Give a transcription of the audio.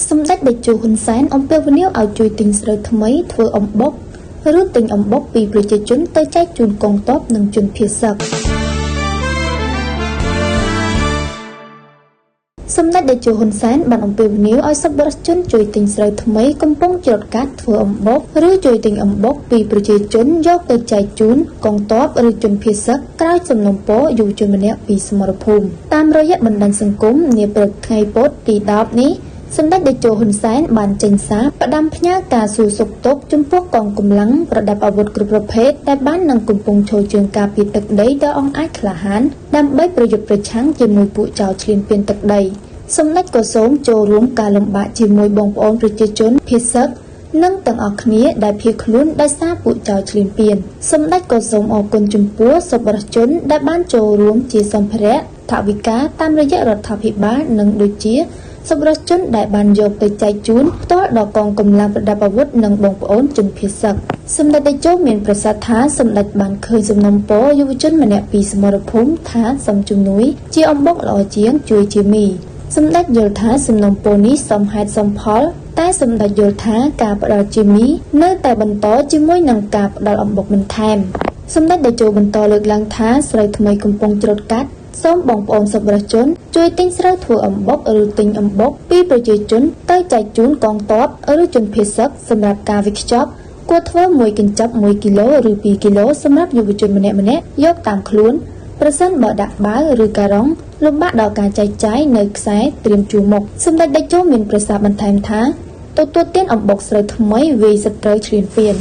Some that they do on sign on Pevenil out to things like May through on book, rooting on book be Bridget tới trái chun con top nâng chun phía sập. Some that they do on sign but on Pevenil I subversion chui things like May compong chột cát through on book, chui tình on book be Bridget dốc tới trái chun con top rồi chun phía sập, cái some nông po dù chun mình bị small phum. Tam rồi dắt mình đang sừng cúm nhẹ bực ngày post kỳ đáp ní. Some that they do on sign ban chênh xá, và đam phá cả sự sụp tốt trong phút còn cùng lắng, và đạp ảo vật group hết, đại bán năng cùng phùng trôi trường cà phê tật đấy đỡ ông ách là hán, đam bấyประยุกต์ประชังជាមួយពួកចៅឆ្លៀនពៀនទឹកដីសម្ដេចក៏សូមចូលរួមការលំបាកជាមួយបងប្អូនប្រជាជនភាគសឹកនិងទាំងអស់គ្នាដែលភៀសខ្លួនដោយសារពួកចៅឆ្លៀនពៀនសម្ដេចក៏សូមអរគុណចំពោះសប្បុរសជនដែលបានចូលរួមជាសម្ភារៈថវិកាតាមរយៈរដ្ឋាភិបាលនិងដូចជាសប្បុរសជនដែលបានយកទៅចែកជូនផ្ទាល់ដល់កងកម្លាំងប្រដាប់អាវុធនិងបងប្អូនជនភៀសសឹកសម្ដេចតេជោមានប្រសាសន៍ថាសម្ដេចបានឃើញសំណុំពរយុវជនម្នាក់ពីសមរភូមិថាសំជំនួយជាអំបុកល្អជាងជួយជាមីសម្ដេចយល់ថាសំណុំពរនេះសមហេតុសមផលតែសម្ដេចយល់ថាការផ្ដល់ជាមីនៅតែបន្តជាមួយនឹងការផ្ដល់អំបុកបន្ថែមសម្ដេចតេជោបន្តលើកឡើងថាស្រីថ្មីកំពុងច្រូតកាត់សូមបងប្អូនសប្បុរសជនជួយទិញស្រូវធ្វើអំបុកឬទិញអំបុកពីប្រជាជនទៅចែកជូនកងទ័ពឬជនភៀសសឹកសម្រាប់ការវិខ្ចប់គួរធ្វើមួយកញ្ចប់1គីឡូឬ2គីឡូសម្រាប់យុវជនម្នាក់ៗយកតាមខ្លួនប្រសិនបើដាក់បាវឬការ៉ុងលំបាកដល់ការចែកចាយនៅខ្សែត្រៀមជួរមុខសម្ដេចតេជោមានប្រសាសន៍បន្ថែមថាទទួលទានអំបុកស្រូវថ្មីវាយសត្រូវឆ្លៀនពៀន